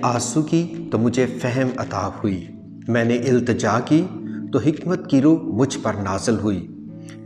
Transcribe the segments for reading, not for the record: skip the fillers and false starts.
آرزو کی تو مجھے فہم عطا ہوئی، میں نے التجا کی تو حکمت کی روح مجھ پر نازل ہوئی۔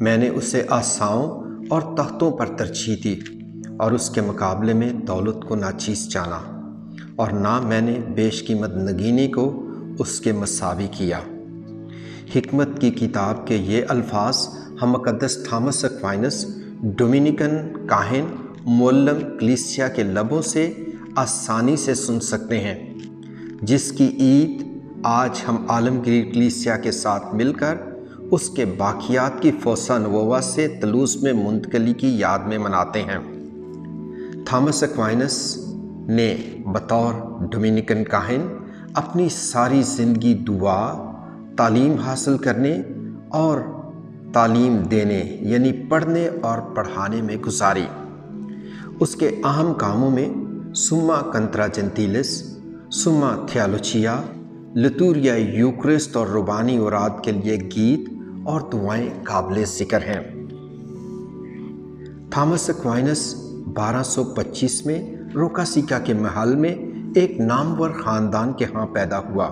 میں نے اسے آساؤں اور تختوں پر ترجیح دی اور اس کے مقابلے میں دولت کو ناچیز جانا، اور نہ میں نے بیش قیمت نگینی کو اس کے مساوی کیا۔ حکمت کی کتاب کے یہ الفاظ ہم مقدس تھامس ایکوائنس، ڈومینیکن کاہن، معلم کلیسیا کے لبوں سے آسانی سے سن سکتے ہیں، جس کی عید آج ہم عالمگیر کلیسیا کے ساتھ مل کر اس کے باقیات کی فوسا نووا سے طلوس میں منتقلی کی یاد میں مناتے ہیں۔ تھامس ایکوائنس نے بطور ڈومینیکن کاہن اپنی ساری زندگی دعا، تعلیم حاصل کرنے اور تعلیم دینے یعنی پڑھنے اور پڑھانے میں گزاری۔ اس کے اہم کاموں میں سما کنترا جنتیلس، سما تھیالوچیا، لتوریا یوکرسٹ اور ربانی اوراد کے لیے گیت اور دعائیں قابل ذکر ہیں۔ تھامس ایکوائنس 1225 میں روکا سیکا کے محل میں ایک نامور خاندان کے ہاں پیدا ہوا۔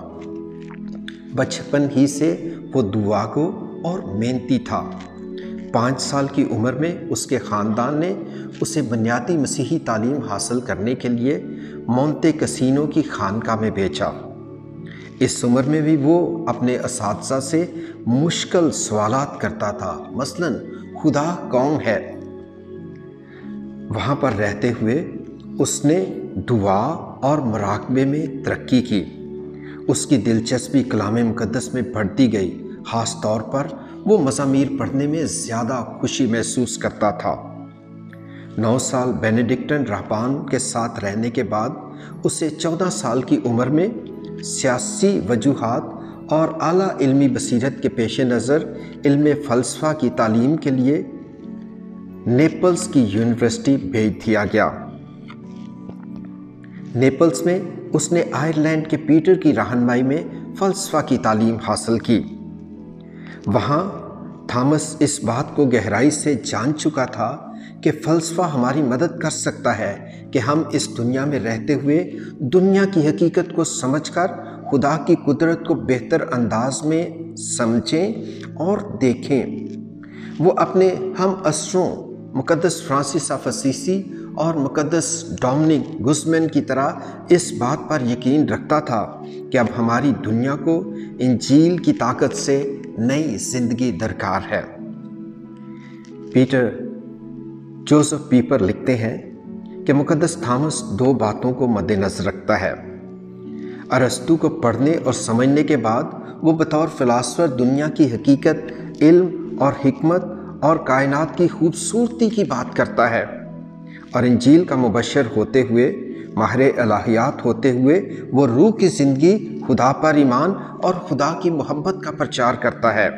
بچپن ہی سے وہ دعا گو اور محنتی تھا۔ 5 سال کی عمر میں اس کے خاندان نے اسے بنیادی مسیحی تعلیم حاصل کرنے کے لیے مونتے کسینو کی خانقاہ میں بھیجا۔ اس عمر میں بھی وہ اپنے اساتذہ سے مشکل سوالات کرتا تھا، مثلاً خدا کون ہے؟ وہاں پر رہتے ہوئے اس نے دعا اور مراقبے میں ترقی کی۔ اس کی دلچسپی کلام مقدس میں بڑھتی گئی، خاص طور پر وہ مزامیر پڑھنے میں زیادہ خوشی محسوس کرتا تھا۔ 9 سال بینیڈکٹن راہبان کے ساتھ رہنے کے بعد اسے 14 سال کی عمر میں سیاسی وجوہات اور اعلیٰ علمی بصیرت کے پیش نظر علم فلسفہ کی تعلیم کے لیے نیپلز کی یونیورسٹی بھیج دیا گیا۔ نیپلز میں اس نے آئرلینڈ کے پیٹر کی رہنمائی میں فلسفہ کی تعلیم حاصل کی۔ وہاں تھامس اس بات کو گہرائی سے جان چکا تھا کہ فلسفہ ہماری مدد کر سکتا ہے کہ ہم اس دنیا میں رہتے ہوئے دنیا کی حقیقت کو سمجھ کر خدا کی قدرت کو بہتر انداز میں سمجھیں اور دیکھیں۔ وہ اپنے ہم عصروں مقدس فرانسس آف اسیسی اور مقدس ڈومنک گزمن کی طرح اس بات پر یقین رکھتا تھا کہ اب ہماری دنیا کو انجیل کی طاقت سے نئی زندگی درکار ہے۔ پیٹر جوزف پیپر لکھتے ہیں کہ مقدس تھامس 2 باتوں کو مد نظر رکھتا ہے۔ ارسطو کو پڑھنے اور سمجھنے کے بعد وہ بطور فلاسفر دنیا کی حقیقت، علم اور حکمت اور کائنات کی خوبصورتی کی بات کرتا ہے، اور انجیل کا مبشر ہوتے ہوئے، ماہر الہیات ہوتے ہوئے وہ روح کی زندگی، خدا پر ایمان اور خدا کی محبت کا پرچار کرتا ہے۔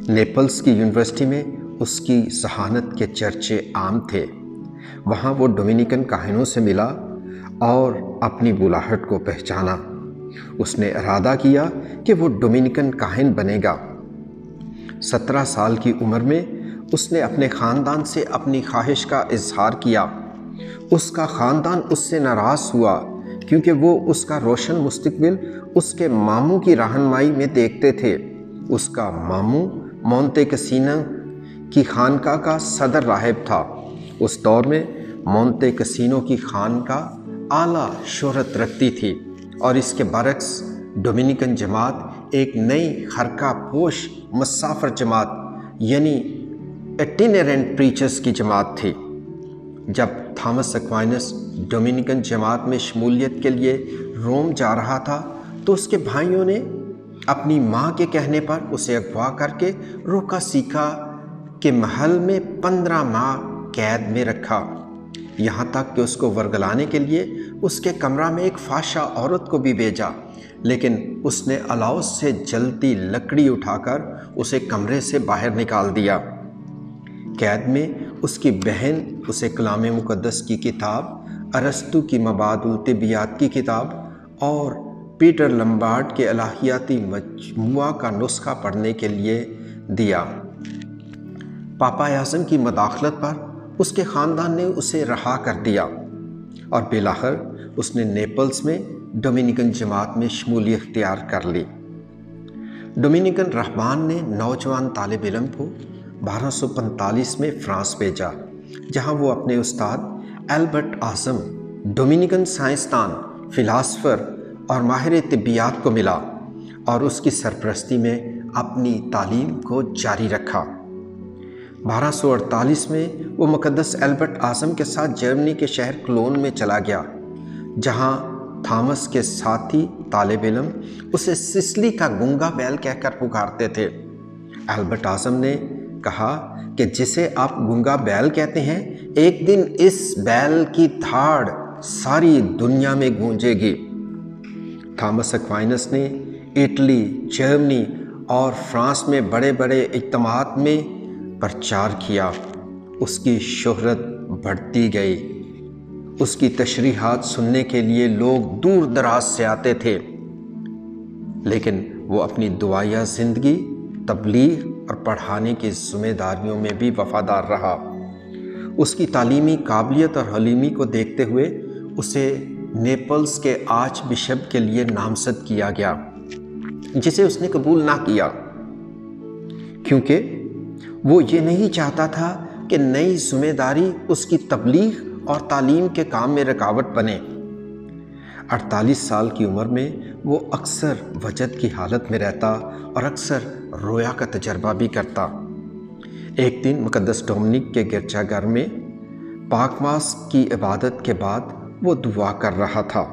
نیپلز کی یونیورسٹی میں اس کی ذہانت کے چرچے عام تھے۔ وہاں وہ ڈومینیکن کاہنوں سے ملا اور اپنی بلاہٹ کو پہچانا۔ اس نے ارادہ کیا کہ وہ ڈومینیکن کاہن بنے گا۔ 17 سال کی عمر میں اس نے اپنے خاندان سے اپنی خواہش کا اظہار کیا۔ اس کا خاندان اس سے ناراض ہوا کیونکہ وہ اس کا روشن مستقبل اس کے ماموں کی رہنمائی میں دیکھتے تھے۔ اس کا ماموں مونتے کسینو کی خانقاہ کا صدر راہب تھا۔ اس دور میں مونتے کسینو کی خانقاہ اعلیٰ شہرت رکھتی تھی، اور اس کے برعکس ڈومینیکن جماعت ایک نئی خرقہ پوش مسافر جماعت یعنی ایٹینیرنٹ پریچرز کی جماعت تھی۔ جب تھامس ایکوائنس ڈومینیکن جماعت میں شمولیت کے لیے روم جا رہا تھا تو اس کے بھائیوں نے اپنی ماں کے کہنے پر اسے اغوا کر کے روکا سیکا کے محل میں 15 ماہ قید میں رکھا، یہاں تک کہ اس کو ورگلانے کے لیے اس کے کمرہ میں ایک فحشہ عورت کو بھی بھیجا، لیکن اس نے الاؤ سے جلتی لکڑی اٹھا کر اسے کمرے سے باہر نکال دیا۔ قید میں اس کی بہن اسے کلام مقدس کی کتاب، ارسطو کی مبادئ الطبیات کی کتاب اور پیٹر لمبارڈ کے الہیاتی مجموعہ کا نسخہ پڑھنے کے لیے دیا۔ پاپا اعظم کی مداخلت پر اس کے خاندان نے اسے رہا کر دیا اور بالآخر اس نے نیپلز میں ڈومینیکن جماعت میں شمولیت اختیار کر لی۔ ڈومینیکن راہبان نے نوجوان طالب علم کو 1245 میں فرانس بھیجا، جہاں وہ اپنے استاد البرٹ اعظم، ڈومینیکن سائنسدان، فلاسفر اور ماہر طبیات کو ملا اور اس کی سرپرستی میں اپنی تعلیم کو جاری رکھا۔ 1248 میں وہ مقدس البرٹ اعظم کے ساتھ جرمنی کے شہر کلون میں چلا گیا، جہاں تھامس کے ساتھی طالب علم اسے سسلی کا گنگا بیل کہہ کر پکارتے تھے۔ البرٹ اعظم نے کہا کہ جسے آپ گنگا بیل کہتے ہیں، ایک دن اس بیل کی دھاڑ ساری دنیا میں گونجے گی۔ تھامس ایکوائنس نے اٹلی، جرمنی اور فرانس میں بڑے بڑے اجتماعات میں پرچار کیا۔ اس کی شہرت بڑھتی گئی۔ اس کی تشریحات سننے کے لیے لوگ دور دراز سے آتے تھے، لیکن وہ اپنی دعائیہ زندگی، تبلیغ اور پڑھانے کی ذمہ داریوں میں بھی وفادار رہا۔ اس کی تعلیمی قابلیت اور حلیمی کو دیکھتے ہوئے اسے نیپلز کے آرچ بشپ کے لیے نامزد کیا گیا، جسے اس نے قبول نہ کیا، کیونکہ وہ یہ نہیں چاہتا تھا کہ نئی ذمہ داری اس کی تبلیغ اور تعلیم کے کام میں رکاوٹ بنے۔ 48 سال کی عمر میں وہ اکثر وجد کی حالت میں رہتا اور اکثر رویا کا تجربہ بھی کرتا۔ ایک دن مقدس ڈومنک کے گرجا گھر میں پاک ماس کی عبادت کے بعد وہ دعا کر رہا تھا۔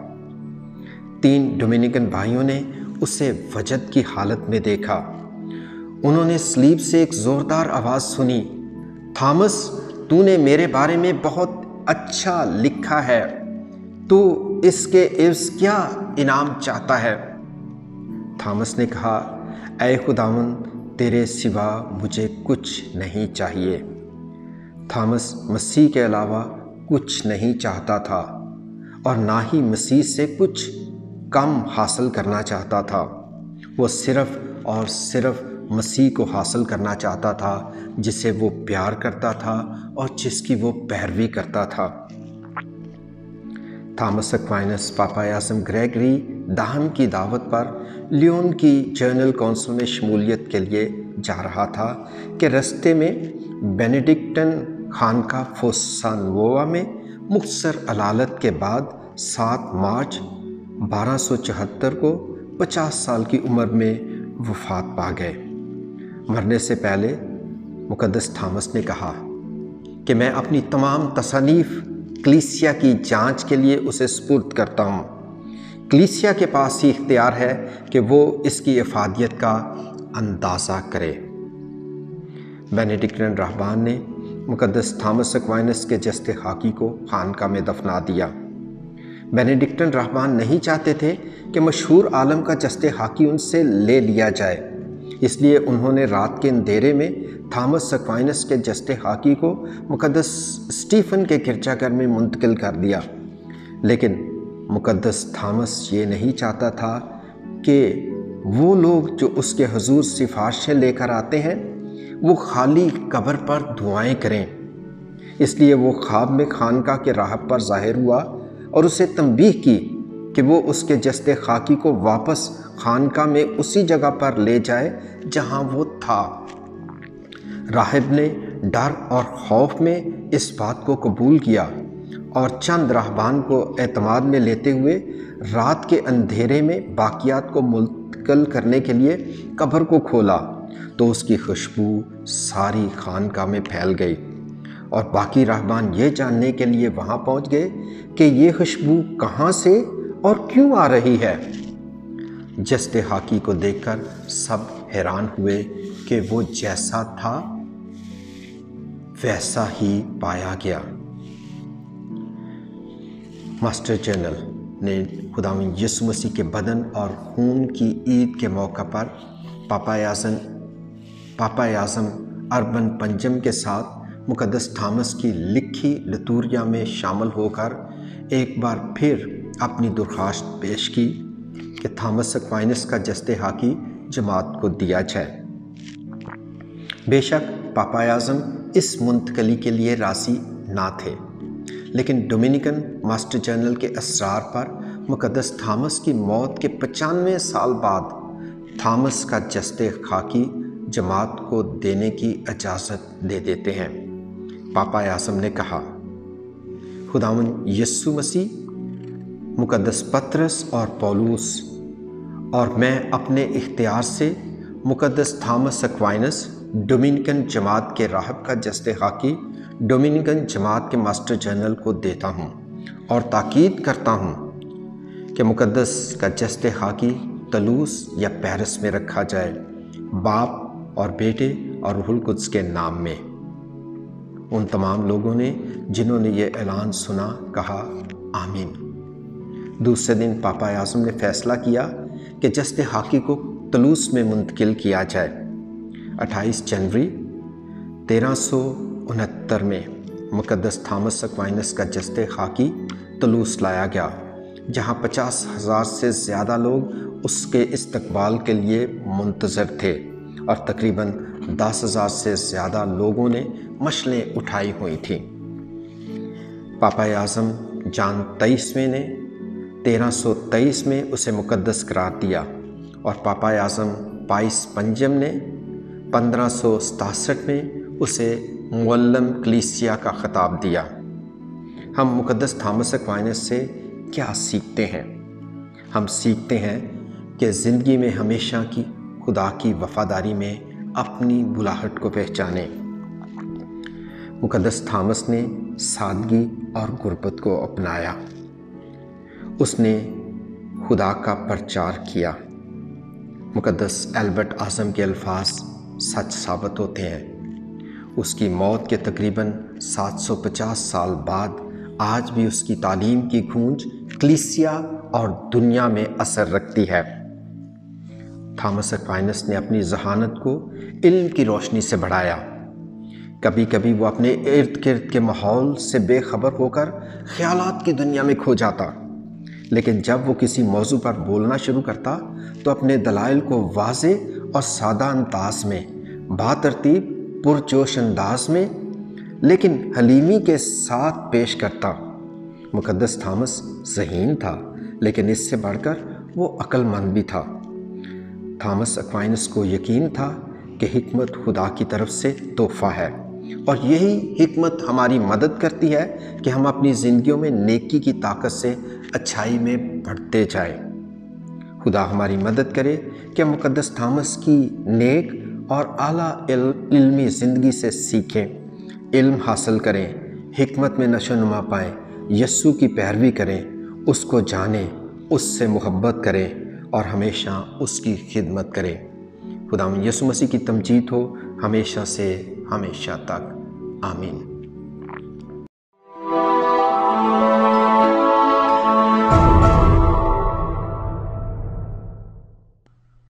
3 ڈومینیکن بھائیوں نے اسے وجد کی حالت میں دیکھا۔ انہوں نے سلیب سے ایک زوردار آواز سنی، تھامس، تو نے میرے بارے میں بہت اچھا لکھا ہے، تو اس کے عوض کیا انعام چاہتا ہے؟ تھامس نے کہا، اے خداوند، تیرے سوا مجھے کچھ نہیں چاہیے۔ تھامس مسیح کے علاوہ کچھ نہیں چاہتا تھا اور نہ ہی مسیح سے کچھ کم حاصل کرنا چاہتا تھا۔ وہ صرف اور صرف مسیح کو حاصل کرنا چاہتا تھا، جسے وہ پیار کرتا تھا اور جس کی وہ پیروی کرتا تھا۔ تھامس ایکوائنس پاپا اعظم گریگری دہم کی دعوت پر لیون کی جنرل کونسل میں شمولیت کے لیے جا رہا تھا کہ رستے میں بینیڈکٹن خانقاہ فوسا نووا میں مختصر علالت کے بعد 7 مارچ 1274 کو 50 سال کی عمر میں وفات پا گئے۔ مرنے سے پہلے مقدس تھامس نے کہا کہ میں اپنی تمام تصانیف کلیسیا کی جانچ کے لیے اسے سپرد کرتا ہوں۔ کلیسیا کے پاس ہی اختیار ہے کہ وہ اس کی افادیت کا اندازہ کرے۔ بینیڈکٹن راہبان نے مقدس تھامس ایکوائنس کے جسد خاکی کو خانقاہ میں دفنا دیا۔ بینیڈکٹن راہبان نہیں چاہتے تھے کہ مشہور عالم کا جسد خاکی ان سے لے لیا جائے، اس لیے انہوں نے رات کے اندھیرے میں تھامس ایکوائنس کے جسد خاکی کو مقدس اسٹیفن کے گرجا گھر میں منتقل کر دیا۔ لیکن مقدس تھامس یہ نہیں چاہتا تھا کہ وہ لوگ جو اس کے حضور سفارشیں لے کر آتے ہیں وہ خالی قبر پر دعائیں کریں۔ اس لیے وہ خواب میں خانقاہ کے راہب پر ظاہر ہوا اور اسے تنبیہ کی کہ وہ اس کے جسد خاکی کو واپس خانقاہ میں اسی جگہ پر لے جائے جہاں وہ تھا۔ راہب نے ڈر اور خوف میں اس بات کو قبول کیا اور چند راہبان کو اعتماد میں لیتے ہوئے رات کے اندھیرے میں باقیات کو منتقل کرنے کے لیے قبر کو کھولا، تو اس کی خوشبو ساری خانقاہ میں پھیل گئی اور باقی راہبان یہ جاننے کے لیے وہاں پہنچ گئے کہ یہ خوشبو کہاں سے اور کیوں آ رہی ہے۔ جسد خاکی کو دیکھ کر سب حیران ہوئے کہ وہ جیسا تھا ویسا ہی پایا گیا۔ ماسٹر جنرل نے خداوند یسوع مسیح کے بدن اور خون کی عید کے موقع پر پاپا اعظم اربن پنجم کے ساتھ مقدس تھامس کی لکھی لتوریا میں شامل ہو کر ایک بار پھر اپنی درخواست پیش کی کہ تھامس ایکوائنس کا جسد خاکی جماعت کو دیا جائے۔ بے شک پاپا اعظم اس منتقلی کے لیے راضی نہ تھے، لیکن ڈومینیکن ماسٹر جنرل کے اصرار پر مقدس تھامس کی موت کے 95 سال بعد تھامس کا جسد خاکی جماعت کو دینے کی اجازت دے دیتے ہیں۔ پاپا اعظم نے کہا، خداوند یسوع مسیح، مقدس پطرس اور پولوس اور میں اپنے اختیار سے مقدس تھامس ایکوائنس ڈومینیکن جماعت کے راہب کا جسد خاکی ڈومینیکن جماعت کے ماسٹر جنرل کو دیتا ہوں اور تاکید کرتا ہوں کہ مقدس کا جسد خاکی طلوس یا پیرس میں رکھا جائے، باپ اور بیٹے اور روح القدس کے نام میں۔ ان تمام لوگوں نے جنہوں نے یہ اعلان سنا کہا آمین۔ دوسرے دن پاپا اعظم نے فیصلہ کیا کہ جسد خاکی کو طلوس میں منتقل کیا جائے۔ 28 جنوری 1369 میں مقدس تھامس ایکوائنس کا جسد خاکی طلوس لایا گیا، جہاں 50,000 سے زیادہ لوگ اس کے استقبال کے لیے منتظر تھے اور تقریباً 10,000 سے زیادہ لوگوں نے مشلیں اٹھائی ہوئی تھیں۔ پاپا اعظم جان 23ویں نے 1323 میں اسے مقدس قرار دیا اور پاپا اعظم پائس پنجم نے 1567 میں اسے معلم کلیسیا کا خطاب دیا۔ ہم مقدس تھامس ایکوائنس سے کیا سیکھتے ہیں؟ ہم سیکھتے ہیں کہ زندگی میں ہمیشہ کی خدا کی وفاداری میں اپنی بلاہٹ کو پہچانیں۔ مقدس تھامس نے سادگی اور غربت کو اپنایا۔ اس نے خدا کا پرچار کیا۔ مقدس البرٹ اعظم کے الفاظ سچ ثابت ہوتے ہیں۔ اس کی موت کے تقریباً 750 سال بعد آج بھی اس کی تعلیم کی گونج کلیسیا اور دنیا میں اثر رکھتی ہے۔ تھامس ایکوائنس نے اپنی ذہانت کو علم کی روشنی سے بڑھایا۔ کبھی کبھی وہ اپنے ارد گرد کے ماحول سے بے خبر ہو کر خیالات کی دنیا میں کھو جاتا، لیکن جب وہ کسی موضوع پر بولنا شروع کرتا تو اپنے دلائل کو واضح اور سادہ انداز میں، باترتیب پرجوش انداز میں لیکن حلیمی کے ساتھ پیش کرتا۔ مقدس تھامس ذہین تھا، لیکن اس سے بڑھ کر وہ عقل مند بھی تھا۔ تھامس ایکوائنس کو یقین تھا کہ حکمت خدا کی طرف سے تحفہ ہے، اور یہی حکمت ہماری مدد کرتی ہے کہ ہم اپنی زندگیوں میں نیکی کی طاقت سے اچھائی میں بڑھتے جائیں۔ خدا ہماری مدد کرے کہ ہم مقدس تھامس کی نیک اور اعلیٰ علمی زندگی سے سیکھیں، علم حاصل کریں، حکمت میں نشو و نما پائیں، یسوع کی پیروی کریں، اس کو جانیں، اس سے محبت کریں اور ہمیشہ اس کی خدمت کریں۔ خداوند یسوع مسیح کی تمجید ہو ہمیشہ سے ہمیشہ تک، آمین۔